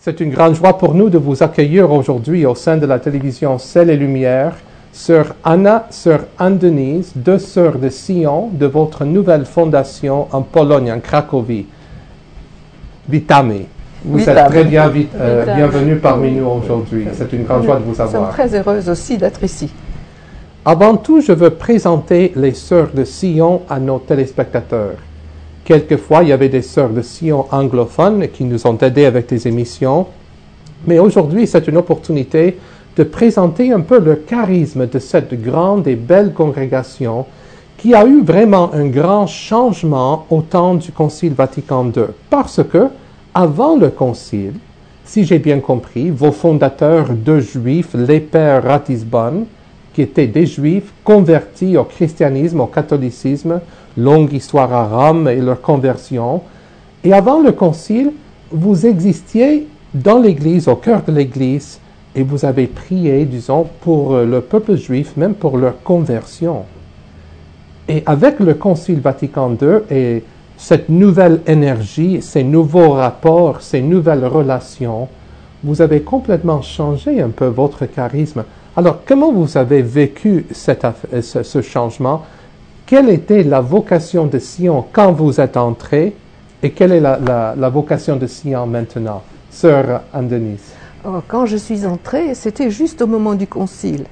C'est une grande joie pour nous de vous accueillir aujourd'hui au sein de la télévision Ciel et Lumière, Sœur Anna, Sœur Anne-Denise, deux sœurs de Sion de votre nouvelle fondation en Pologne, en Cracovie. Witamy. Vous êtes très bienvenue parmi nous aujourd'hui. C'est une grande joie de vous avoir. Nous sommes très heureuses aussi d'être ici. Avant tout, je veux présenter les sœurs de Sion à nos téléspectateurs. Quelquefois, il y avait des sœurs de Sion anglophones qui nous ont aidés avec des émissions. Mais aujourd'hui, c'est une opportunité de présenter un peu le charisme de cette grande et belle congrégation qui a eu vraiment un grand changement au temps du Concile Vatican II. Parce que, avant le Concile, si j'ai bien compris, vos fondateurs, deux juifs, les pères Ratisbonne, qui étaient des juifs convertis au christianisme, au catholicisme, longue histoire à Rome et leur conversion. Et avant le Concile, vous existiez dans l'Église, au cœur de l'Église, et vous avez prié, disons, pour le peuple juif, même pour leur conversion. Et avec le Concile Vatican II et cette nouvelle énergie, ces nouveaux rapports, ces nouvelles relations, vous avez complètement changé un peu votre charisme. Alors, comment vous avez vécu ce changement? Quelle était la vocation de Sion quand vous êtes entré et quelle est la vocation de Sion maintenant? Sœur Anne-Denise. Quand je suis entrée, c'était juste au moment du Concile.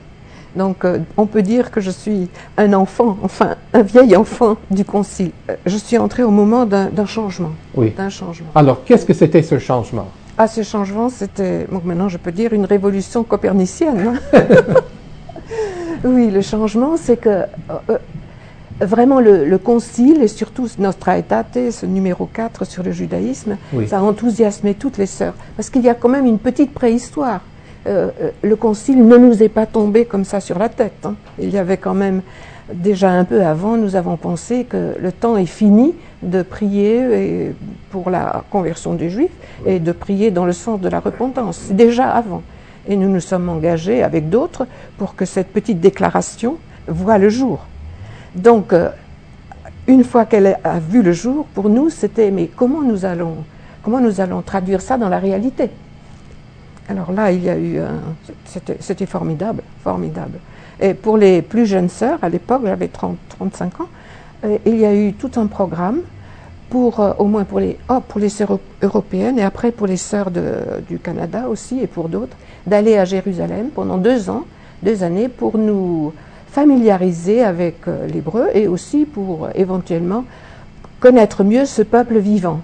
Donc, on peut dire que je suis un enfant, enfin, un vieil enfant du Concile. Je suis entrée au moment d'un changement. Oui. D'un changement. Alors, qu'est-ce que c'était ce changement? Ah, ce changement, c'était, donc maintenant je peux dire, une révolution copernicienne. Oui, le changement, c'est que vraiment le Concile, et surtout Nostra Aetate, ce numéro 4 sur le judaïsme, oui, ça a enthousiasmé toutes les sœurs. Parce qu'il y a quand même une petite préhistoire. Le Concile ne nous est pas tombé comme ça sur la tête. Hein. Il y avait quand même, déjà un peu avant, nous avons pensé que le temps est fini de prier pour la conversion des Juifs et de prier dans le sens de la repentance, déjà avant. Et nous nous sommes engagés avec d'autres pour que cette petite déclaration voie le jour. Donc, une fois qu'elle a vu le jour, pour nous, c'était, mais comment nous allons traduire ça dans la réalité? Alors là, il y a eu c'était formidable, formidable. Et pour les plus jeunes sœurs, à l'époque, j'avais 35 ans, il y a eu tout un programme au moins pour les sœurs européennes et après pour les sœurs du Canada aussi et pour d'autres, d'aller à Jérusalem pendant 2 ans, 2 années pour nous familiariser avec l'hébreu et aussi pour éventuellement connaître mieux ce peuple vivant.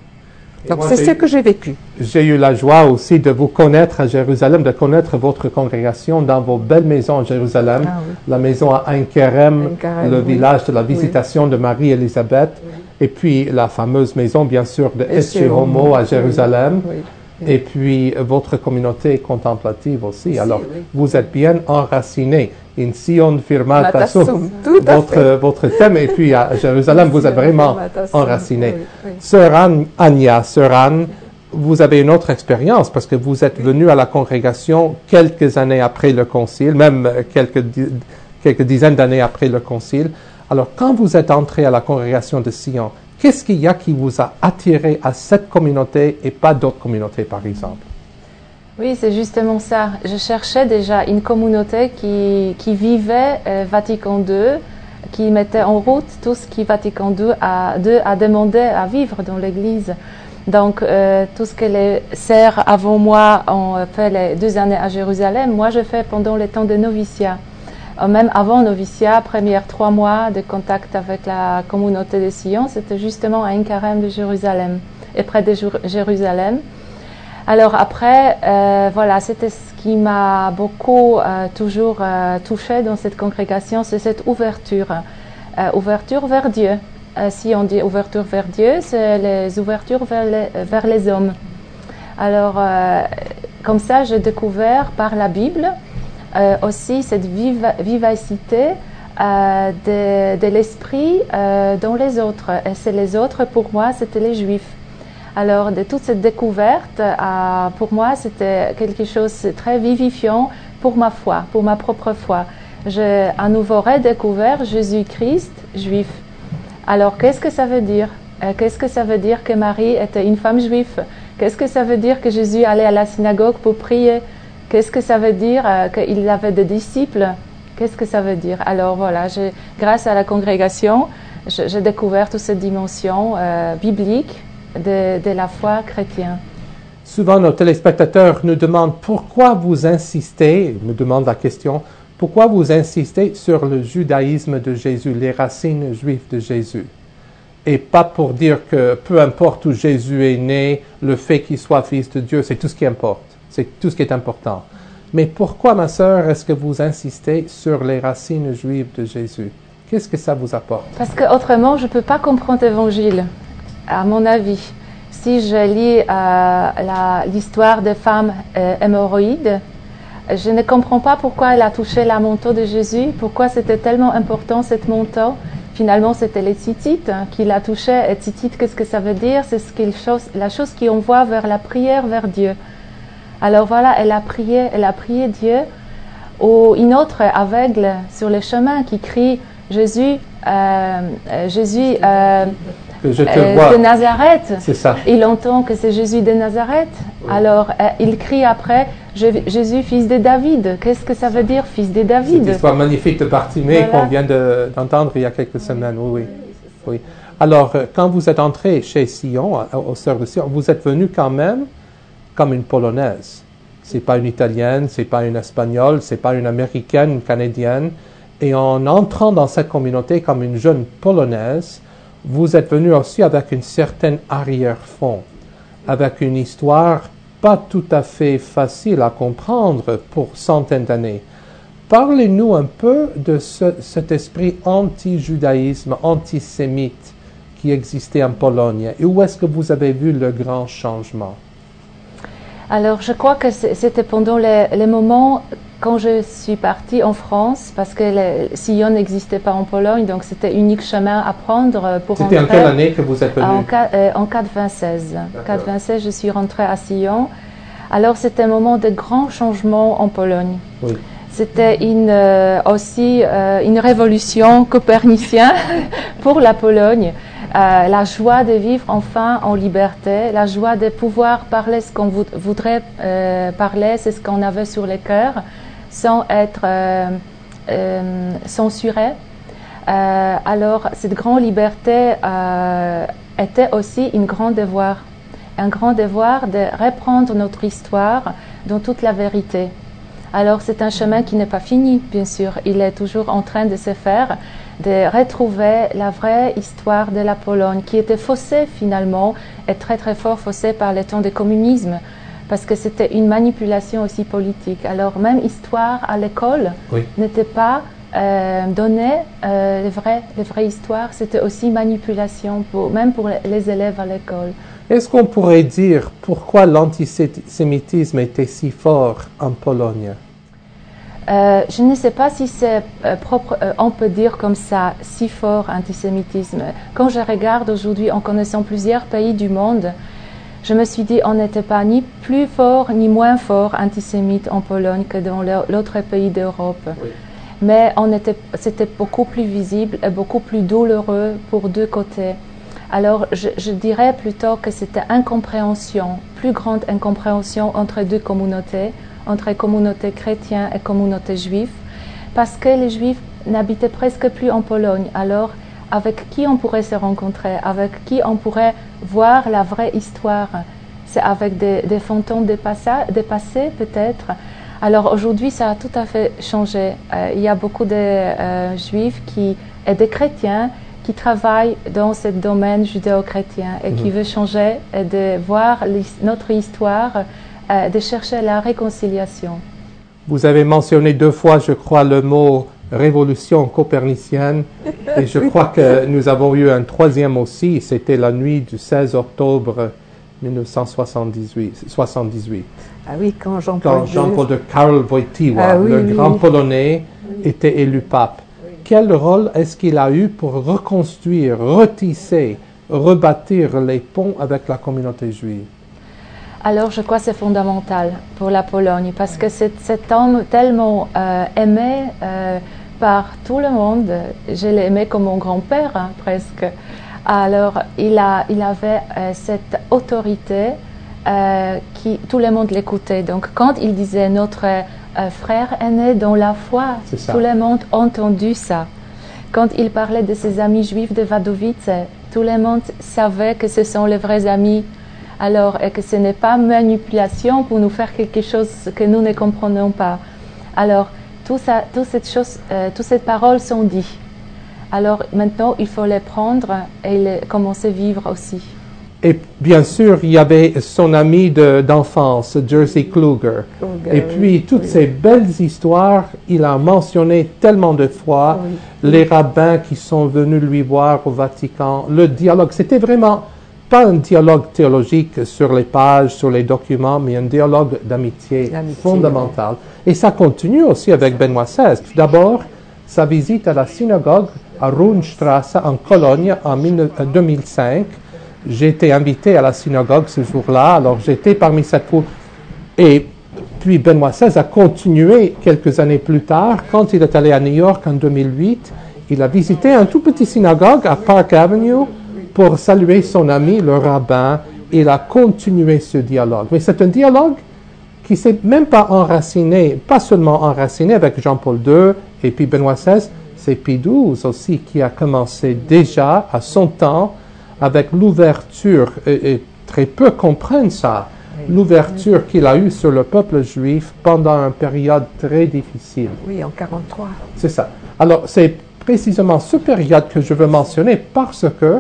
Donc c'est ce que j'ai vécu. J'ai eu la joie aussi de vous connaître à Jérusalem, de connaître votre congrégation dans vos belles maisons à Jérusalem, oui, la maison à Ein-Kerem, le village de la Visitation, oui, de Marie-Élisabeth, oui, et puis la fameuse maison bien sûr de Ecce Homo à Jérusalem, oui, oui, et puis votre communauté contemplative aussi. Alors oui, vous êtes bien enracinés. In Sion firmata sum, votre thème, et puis à Jérusalem, vous êtes vraiment enracinés. Oui, oui. Sœur Anya, Sœur Anne, vous avez une autre expérience parce que vous êtes venue à la congrégation quelques années après le Concile, même quelques dizaines d'années après le Concile. Alors, quand vous êtes entrée à la congrégation de Sion, qu'est-ce qu'il y a qui vous a attiré à cette communauté et pas d'autres communautés, par exemple? Oui, c'est justement ça. Je cherchais déjà une communauté qui vivait Vatican II, qui mettait en route tout ce qui Vatican II a demandé à vivre dans l'Église. Donc, tout ce que les sœurs avant moi ont fait les 2 années à Jérusalem, moi je fais pendant le temps de noviciat. Même avant noviciat, premières 3 mois de contact avec la communauté de Sion, c'était justement à Ein-Kerem de Jérusalem, et près de Jérusalem. Alors après, voilà, c'était ce qui m'a beaucoup toujours touché dans cette congrégation, c'est cette ouverture, ouverture vers Dieu. Si on dit ouverture vers Dieu, c'est les ouvertures vers les hommes. Alors, comme ça, j'ai découvert par la Bible aussi cette vivacité de l'esprit dans les autres. Et c'est les autres, pour moi, c'était les Juifs. Alors, de toute cette découverte, pour moi, c'était quelque chose de très vivifiant pour ma foi, pour ma propre foi. J'ai à nouveau redécouvert Jésus-Christ juif. Alors, qu'est-ce que ça veut dire? Qu'est-ce que ça veut dire que Marie était une femme juive? Qu'est-ce que ça veut dire que Jésus allait à la synagogue pour prier? Qu'est-ce que ça veut dire qu'il avait des disciples? Qu'est-ce que ça veut dire? Alors voilà, grâce à la congrégation, j'ai découvert toute cette dimension biblique de la foi chrétienne. Souvent, nos téléspectateurs nous demandent pourquoi vous insistez, me demandent la question, pourquoi vous insistez sur le judaïsme de Jésus, les racines juives de Jésus? Et pas pour dire que peu importe où Jésus est né, le fait qu'il soit fils de Dieu, c'est tout ce qui importe, c'est tout ce qui est important. Mais pourquoi, ma sœur, est-ce que vous insistez sur les racines juives de Jésus? Qu'est-ce que ça vous apporte? Parce qu'autrement, je ne peux pas comprendre l'Évangile, à mon avis. Si je lis l'histoire des femmes hémorroïdes, je ne comprends pas pourquoi elle a touché la manteau de Jésus, pourquoi c'était tellement important cette manteau. Finalement, c'était les tzitzit qui la touchaient. Et tzitzit, qu'est-ce que ça veut dire? C'est la chose qui envoie vers la prière vers Dieu. Alors voilà, elle a prié Dieu. Ou une autre aveugle sur le chemin qui crie Jésus, Je te vois. de Nazareth. C'est ça. Il entend que c'est Jésus de Nazareth. Oui. Alors il crie après Jésus, fils de David. Qu'est-ce que ça veut dire, fils de David? Cette histoire magnifique de Bartimée qu'on vient d'entendre il y a quelques semaines. Oui. Alors, quand vous êtes entré chez Sion, aux Sœurs de Sion, vous êtes venu quand même comme une Polonaise. C'est pas une Italienne, c'est pas une Espagnole, c'est pas une Américaine, une Canadienne. Et en entrant dans cette communauté comme une jeune Polonaise, vous êtes venu aussi avec une certaine arrière-fond, avec une histoire pas tout à fait facile à comprendre pour centaines d'années. Parlez-nous un peu de cet esprit anti-judaïsme, antisémite qui existait en Pologne. Et où est-ce que vous avez vu le grand changement? Alors, je crois que c'était pendant les moments quand je suis partie en France, parce que Sion n'existait pas en Pologne, donc c'était l'unique chemin à prendre pour rentrer. C'était en quelle année que vous êtes venue? En 96. En 96, je suis rentrée à Sion. Alors, c'était un moment de grand changement en Pologne. Oui. C'était aussi une révolution copernicienne pour la Pologne. La joie de vivre enfin en liberté, la joie de pouvoir parler ce qu'on voudrait parler, c'est ce qu'on avait sur le cœur, sans être censuré. Alors, cette grande liberté était aussi un grand devoir de reprendre notre histoire dans toute la vérité. Alors, c'est un chemin qui n'est pas fini, bien sûr. Il est toujours en train de se faire, de retrouver la vraie histoire de la Pologne, qui était faussée finalement, et très très fort faussée par le temps du communisme, parce que c'était une manipulation aussi politique. Alors, même histoire à l'école n'était pas donnée, les vraies histoires, c'était aussi manipulation, même pour les élèves à l'école. Est-ce qu'on pourrait dire pourquoi l'antisémitisme était si fort en Pologne? Je ne sais pas si c'est on peut dire comme ça, si fort antisémitisme. Quand je regarde aujourd'hui en connaissant plusieurs pays du monde, je me suis dit on n'était pas ni plus fort ni moins fort antisémite en Pologne que dans l'autre pays d'Europe. Oui. Mais c'était beaucoup plus visible et beaucoup plus douloureux pour deux côtés. Alors je dirais plutôt que c'était incompréhension, plus grande incompréhension entre deux communautés, entre communauté chrétienne et communauté juive, parce que les juifs n'habitaient presque plus en Pologne. Alors, avec qui on pourrait se rencontrer, avec qui on pourrait voir la vraie histoire? C'est avec des fantômes dépassés peut-être. Alors aujourd'hui, ça a tout à fait changé. Il y a beaucoup de juifs et de chrétiens qui travaillent dans ce domaine judéo-chrétien et qui veulent changer et de voir notre histoire, de chercher la réconciliation. Vous avez mentionné 2 fois, je crois, le mot révolution copernicienne et je crois que nous avons eu un 3e aussi, c'était la nuit du 16 octobre 1978. Ah oui, quand Jean-Paul de Karol Wojtyła, le grand Polonais, était élu pape. Quel rôle est-ce qu'il a eu pour reconstruire, retisser, rebâtir les ponts avec la communauté juive? Alors, je crois que c'est fondamental pour la Pologne parce que cet homme tellement aimé par tout le monde, je l'ai aimé comme mon grand-père presque. Alors, il avait cette autorité tout le monde l'écoutait. Donc quand il disait notre frère aîné dans la foi, tout le monde a entendu ça. Quand il parlait de ses amis juifs de Wadowice, tout le monde savait que ce sont les vrais amis. Alors, et que ce n'est pas manipulation pour nous faire quelque chose que nous ne comprenons pas. Alors, toutes ces paroles sont dites. Alors, maintenant, il faut les prendre et commencer à vivre aussi. Et bien sûr, il y avait son ami d'enfance, Jerzy Kluger. Et puis, toutes ces belles histoires, il a mentionné tellement de fois les rabbins qui sont venus lui voir au Vatican, le dialogue. C'était vraiment pas un dialogue théologique sur les pages, sur les documents, mais un dialogue d'amitié fondamental. Et ça continue aussi avec Benoît XVI. Tout d'abord, sa visite à la synagogue à Roonstrasse en Cologne en 2005. J'ai été invité à la synagogue ce jour-là, alors j'étais parmi cette foule. Et puis Benoît XVI a continué quelques années plus tard, quand il est allé à New York en 2008, il a visité un tout petit synagogue à Park Avenue pour saluer son ami, le rabbin. Il a continué ce dialogue. Mais c'est un dialogue qui ne s'est même pas enraciné, pas seulement enraciné avec Jean-Paul II et puis Benoît XVI, c'est Pie XII aussi qui a commencé déjà à son temps avec l'ouverture, et très peu comprennent ça, l'ouverture qu'il a eue sur le peuple juif pendant une période très difficile. Oui, en 1943. C'est ça. Alors, c'est précisément cette période que je veux mentionner parce que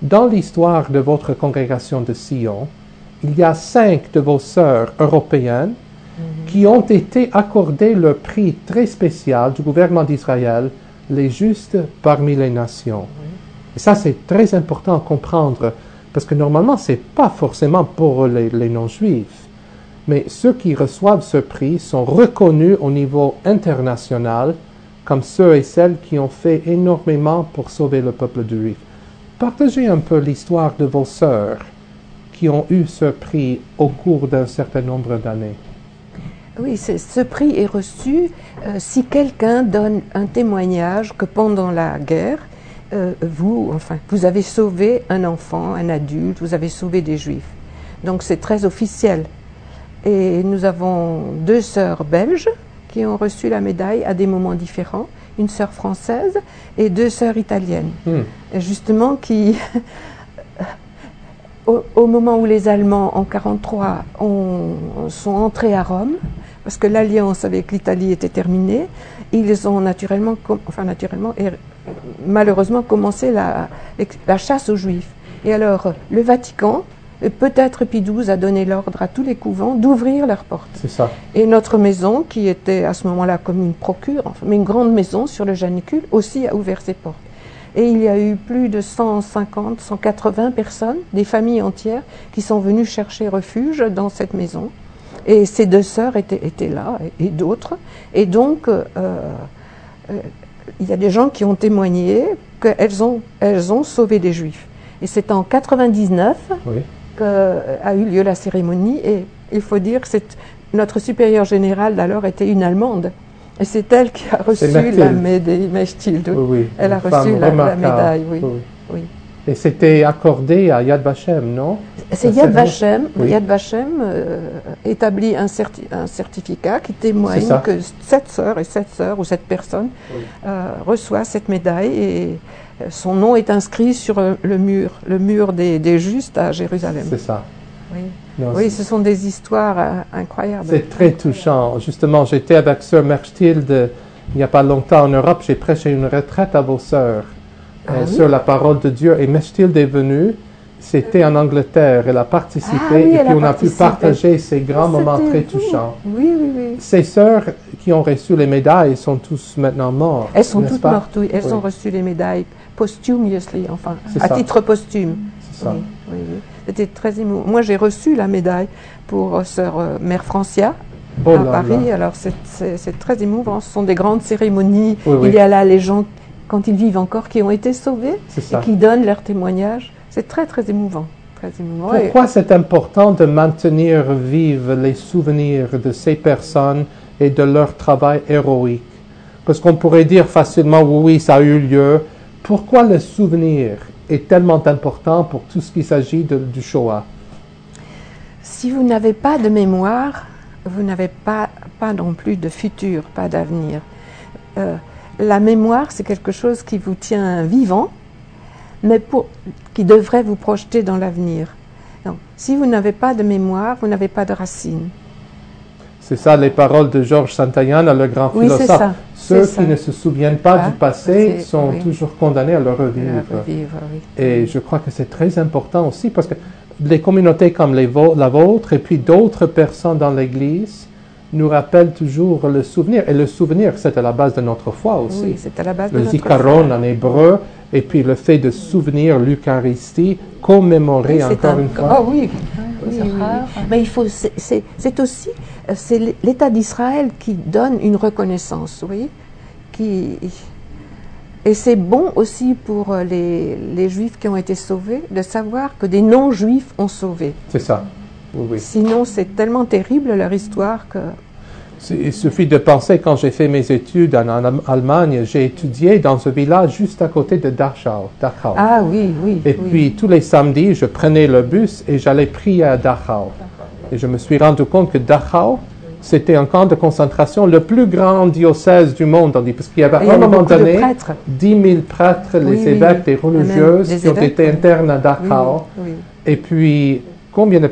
dans l'histoire de votre congrégation de Sion, il y a 5 de vos sœurs européennes qui ont été accordées le prix très spécial du gouvernement d'Israël, les justes parmi les nations. Et ça, c'est très important à comprendre, parce que normalement, ce n'est pas forcément pour les non-juifs. Mais ceux qui reçoivent ce prix sont reconnus au niveau international comme ceux et celles qui ont fait énormément pour sauver le peuple juif. Partagez un peu l'histoire de vos sœurs qui ont eu ce prix au cours d'un certain nombre d'années. Oui, ce prix est reçu si quelqu'un donne un témoignage que pendant la guerre, vous avez sauvé un enfant, un adulte, vous avez sauvé des Juifs. Donc c'est très officiel. Et nous avons 2 sœurs belges qui ont reçu la médaille à des moments différents, une sœur française et 2 sœurs italiennes. Et justement, qui, au moment où les Allemands, en 1943, sont entrés à Rome, parce que l'alliance avec l'Italie était terminée, ils ont malheureusement commencé la chasse aux Juifs. Et alors, le Vatican, peut-être Pie XII a donné l'ordre à tous les couvents d'ouvrir leurs portes. C'est ça. Et notre maison, qui était à ce moment-là comme une procure, mais une grande maison sur le Janicule, aussi a ouvert ses portes. Et il y a eu plus de 150, 180 personnes, des familles entières, qui sont venues chercher refuge dans cette maison. Et ces 2 sœurs étaient là, et d'autres. Et donc, il y a des gens qui ont témoigné qu'elles ont sauvé des Juifs. Et c'est en 1999 qu'a eu lieu la cérémonie. Et il faut dire que notre supérieure générale d'alors était une Allemande. Et c'est elle qui a reçu la médaille Mechtilde. Elle a reçu la médaille, oui. Et c'était accordé à Yad Vashem, non? C'est Yad Vashem. Yad Vashem établit un certificat qui témoigne que cette sœur ou cette personne reçoit cette médaille et son nom est inscrit sur le mur des justes à Jérusalem. C'est ça. Oui, ce sont des histoires incroyables. C'est très touchant. Justement, j'étais avec sœur Mechtilde il n'y a pas longtemps en Europe. J'ai prêché une retraite à vos sœurs sur la parole de Dieu. Et Mechtilde est venue. C'était en Angleterre. Elle a participé et puis on a pu partager ces grands moments très touchants. Oui. Ces sœurs qui ont reçu les médailles sont tous maintenant mortes. Elles sont toutes mortes, oui. Elles ont reçu les médailles posthumously, enfin, à titre posthume. C'est ça. Oui. C'était très émouvant. Moi, j'ai reçu la médaille pour sœur Mère Francia à Paris. Alors, c'est très émouvant. Ce sont des grandes cérémonies. Il y a là les gens, quand ils vivent encore, qui ont été sauvés et qui donnent leur témoignage. C'est très, très émouvant. Pourquoi c'est important de maintenir vivent les souvenirs de ces personnes et de leur travail héroïque? Parce qu'on pourrait dire facilement, oui, ça a eu lieu. Pourquoi le souvenir est tellement important pour tout ce qui s'agit du Shoah? Si vous n'avez pas de mémoire, vous n'avez pas non plus de futur, pas d'avenir. La mémoire, c'est quelque chose qui vous tient vivant, mais qui devrait vous projeter dans l'avenir. Donc, si vous n'avez pas de mémoire, vous n'avez pas de racines. C'est ça les paroles de Georges Santayana, le grand philosophe. C'est ça. Ceux qui ne se souviennent pas du passé sont toujours condamnés à le revivre. Et je crois que c'est très important aussi parce que les communautés comme la vôtre et puis d'autres personnes dans l'Église nous rappellent toujours le souvenir. Et le souvenir, c'est à la base de notre foi aussi. Oui, c'est à la base de notre foi. Le zikaron en hébreu, et puis le fait de souvenir l'Eucharistie, commémorer encore une fois. Oh oui, mais il faut, c'est aussi l'État d'Israël qui donne une reconnaissance, oui, et c'est bon aussi pour les Juifs qui ont été sauvés de savoir que des non-Juifs ont sauvé. C'est ça. Oui. Sinon, c'est tellement terrible leur histoire que... Il suffit de penser, quand j'ai fait mes études en Allemagne, j'ai étudié dans un village juste à côté de Dachau. Ah oui. Et puis, tous les samedis, je prenais le bus et j'allais prier à Dachau. Et je me suis rendu compte que Dachau, c'était un camp de concentration le plus grand diocèse du monde, parce qu'il y avait à un moment donné 10 000 prêtres, les évêques, les religieuses qui ont été internes à Dachau. Et puis, combien de...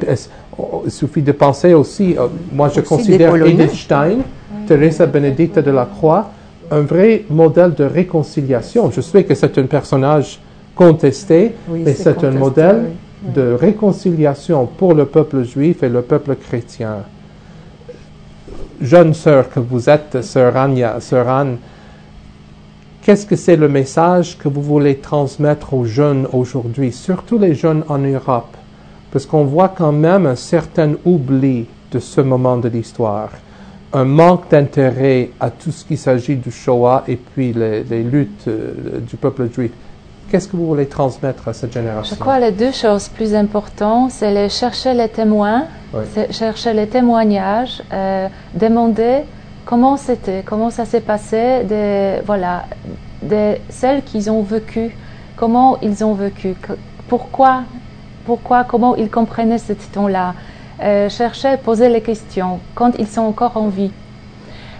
Il suffit de penser aussi, moi je considère Edith Stein, Teresa Benedicta de la Croix, un vrai modèle de réconciliation. Je sais que c'est un personnage contesté, mais c'est un modèle de réconciliation pour le peuple juif et le peuple chrétien. Jeune sœur que vous êtes, sœur Anne, qu'est-ce que c'est le message que vous voulez transmettre aux jeunes aujourd'hui, surtout les jeunes en Europe? Parce qu'on voit quand même un certain oubli de ce moment de l'histoire, un manque d'intérêt à tout ce qui s'agit du Shoah et puis les luttes du peuple juif. Qu'est-ce que vous voulez transmettre à cette génération? Je crois que les deux choses plus importantes, c'est chercher les témoins, chercher les témoignages, demander comment c'était, comment ça s'est passé, de celles qu'ils ont vécues, comment ils ont vécu, pourquoi, comment ils comprenaient ce temps-là, chercher, poser les questions quand ils sont encore en vie.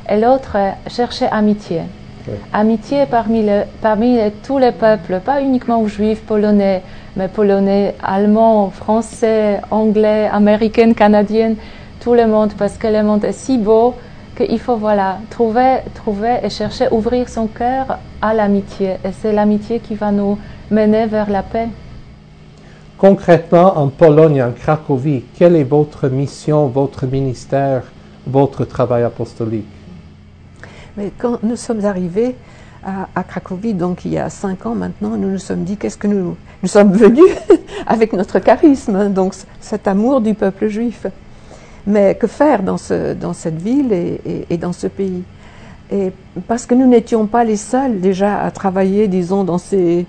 Et l'autre, chercher amitié. Oui. Amitié parmi tous les peuples, pas uniquement aux juifs polonais, mais polonais, allemands, français, anglais, américains, canadiens, tout le monde, parce que le monde est si beau qu'il faut trouver et chercher, ouvrir son cœur à l'amitié. Et c'est l'amitié qui va nous mener vers la paix. Concrètement, en Pologne, en Cracovie, quelle est votre mission, votre ministère, votre travail apostolique? Mais quand nous sommes arrivés à Cracovie, donc il y a 5 ans maintenant, nous nous sommes dit qu'est-ce que nous sommes venus avec notre charisme, donc cet amour du peuple juif. Mais que faire dans cette ville et dans ce pays? Et parce que nous n'étions pas les seuls déjà à travailler, disons, dans ce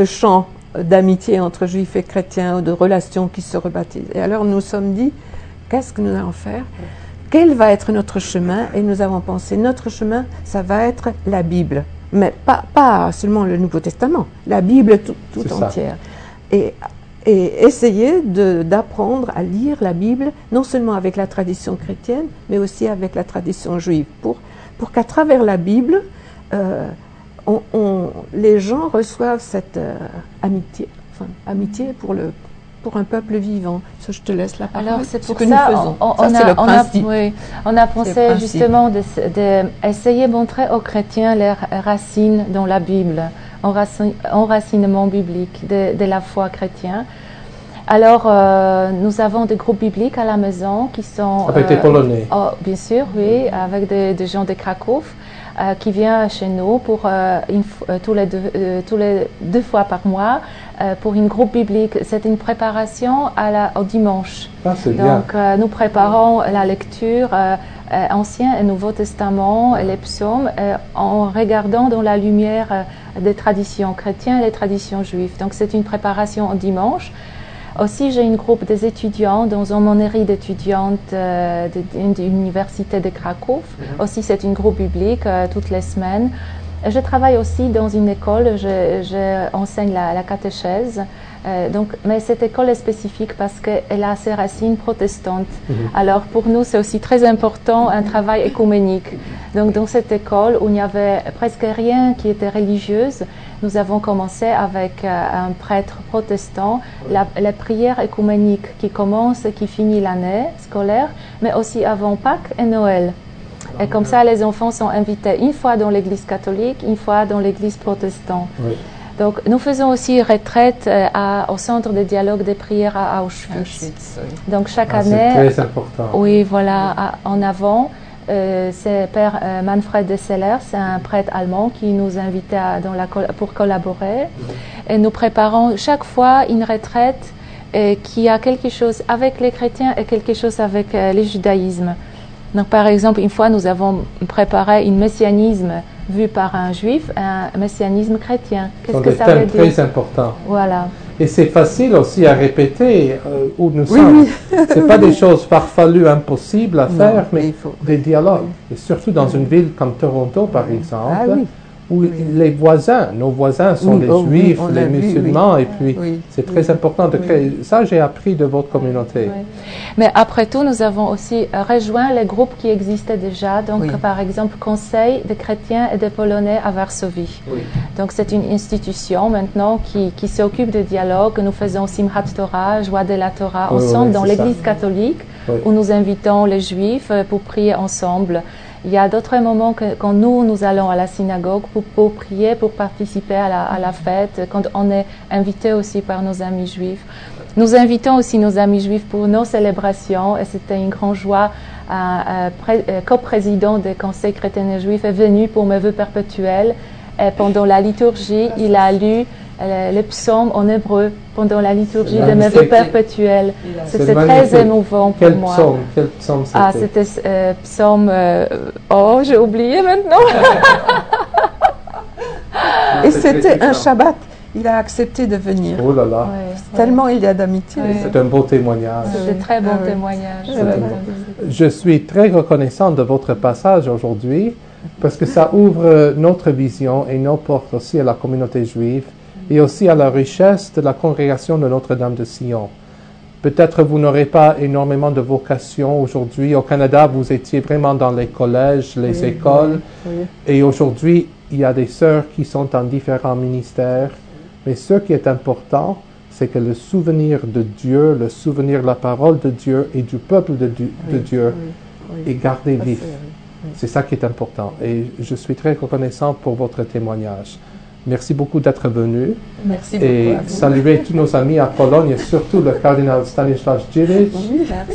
champ d'amitié entre juifs et chrétiens, ou de relations qui se rebaptisent. Et alors nous nous sommes dit, qu'est-ce que nous allons faire? Quel va être notre chemin? Et nous avons pensé, notre chemin, ça va être la Bible. Mais pas seulement le Nouveau Testament, la Bible tout entière. Et essayer d'apprendre à lire la Bible, non seulement avec la tradition chrétienne, mais aussi avec la tradition juive, pour qu'à travers la Bible, les gens reçoivent cette amitié pour un peuple vivant. Ça, je te laisse la parole. Alors, c'est pour ça on a pensé justement d'essayer de montrer aux chrétiens les racines dans la Bible, enracinement biblique de la foi chrétienne. Alors, nous avons des groupes bibliques à la maison qui sont... Avec des Polonais. Bien sûr, oui, avec des gens de Cracovie. Qui vient chez nous pour tous les 2 fois par mois pour une groupe biblique. C'est une préparation au dimanche. Donc nous préparons la lecture Ancien et Nouveau Testament et les psaumes en regardant dans la lumière des traditions chrétiennes et les traditions juives. Donc c'est une préparation au dimanche. Aussi, j'ai un groupe des étudiants dans une monnerie d'étudiantes de l'université de Cracovie. Aussi, c'est un groupe biblique toutes les semaines. Je travaille aussi dans une école, je enseigne la catéchèse. Mais cette école est spécifique parce qu'elle a ses racines protestantes. Alors pour nous, c'est aussi très important un travail écuménique. Donc dans cette école où il n'y avait presque rien qui était religieuse, nous avons commencé avec un prêtre protestant, la prière écuménique qui commence et qui finit l'année scolaire, mais aussi avant Pâques et Noël. Et comme ça, les enfants sont invités une fois dans l'église catholique, une fois dans l'église protestante. Oui. Donc, nous faisons aussi retraite au centre de dialogue des prières à Auschwitz. Oui. Donc, chaque année. C'est très important. Oui, voilà, en avant. C'est Père Manfred de Seller, c'est un prêtre allemand qui nous invitait pour collaborer. Et nous préparons chaque fois une retraite qui a quelque chose avec les chrétiens et quelque chose avec le judaïsme. Donc, par exemple, une fois, nous avons préparé un messianisme vu par un juif, un messianisme chrétien. Qu'est-ce que ça veut dire? Très important. Voilà. Et c'est facile aussi à répéter où nous sommes. Oui. Ce n'est pas des choses farfelues, impossibles à faire, mais des dialogues. Et surtout dans une ville comme Toronto, par exemple, où les voisins, nos voisins sont les juifs, les musulmans, et puis c'est très important de créer. Ça, j'ai appris de votre communauté. Oui. Mais après tout, nous avons aussi rejoint les groupes qui existaient déjà. Donc, par exemple, Conseil des chrétiens et des Polonais à Varsovie. Oui. Donc, c'est une institution maintenant qui s'occupe de dialogue. Nous faisons Simchat Torah, Joie de la Torah, ensemble dans l'église catholique, où nous invitons les juifs pour prier ensemble. Il y a d'autres moments quand nous allons à la synagogue pour prier, pour participer à la fête, quand on est invité aussi par nos amis juifs. Nous invitons aussi nos amis juifs pour nos célébrations et c'était une grande joie. Un coprésident du Conseil chrétien et juif est venu pour mes vœux perpétuels et pendant la liturgie, il a lu les psaumes en hébreu pendant la liturgie de mes vœux perpétuels. C'était très émouvant pour moi. Quel psaume c'était? C'était psaume... oh, j'ai oublié maintenant. Et c'était un Shabbat. Il a accepté de venir. Oh là là. Tellement il y a d'amitié. C'est un beau témoignage. C'est un très bon témoignage. Je suis très reconnaissant de votre passage aujourd'hui parce que ça ouvre notre vision et nos portes aussi à la communauté juive et aussi à la richesse de la congrégation de Notre-Dame de Sion. Peut-être vous n'aurez pas énormément de vocation aujourd'hui. Au Canada, vous étiez vraiment dans les collèges, les écoles. Et aujourd'hui, il y a des sœurs qui sont dans différents ministères. Mais ce qui est important, c'est que le souvenir de Dieu, le souvenir de la parole de Dieu et du peuple de Dieu est gardé vif. C'est ça qui est important. Et je suis très reconnaissant pour votre témoignage. Merci beaucoup d'être venu. Merci et beaucoup. Et saluer tous nos amis à Pologne et surtout le cardinal Stanisław Dziwisz,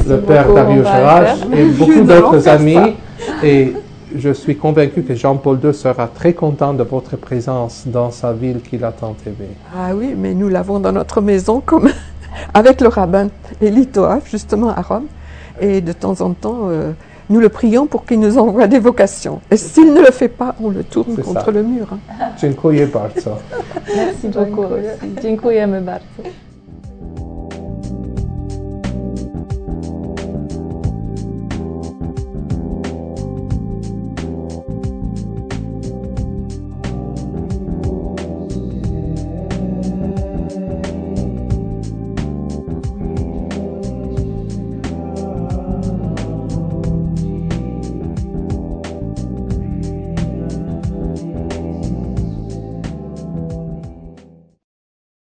le père Dariusz Rach et beaucoup d'autres amis. Et je suis convaincu que Jean-Paul II sera très content de votre présence dans sa ville qu'il a tant aimée. Ah oui, mais nous l'avons dans notre maison comme avec le rabbin Eli Toav, justement à Rome. Et de temps en temps, nous le prions pour qu'il nous envoie des vocations. Et s'il ne le fait pas, on le tourne contre le mur. Dziękuję bardzo. Merci beaucoup. Dziękujemy bardzo.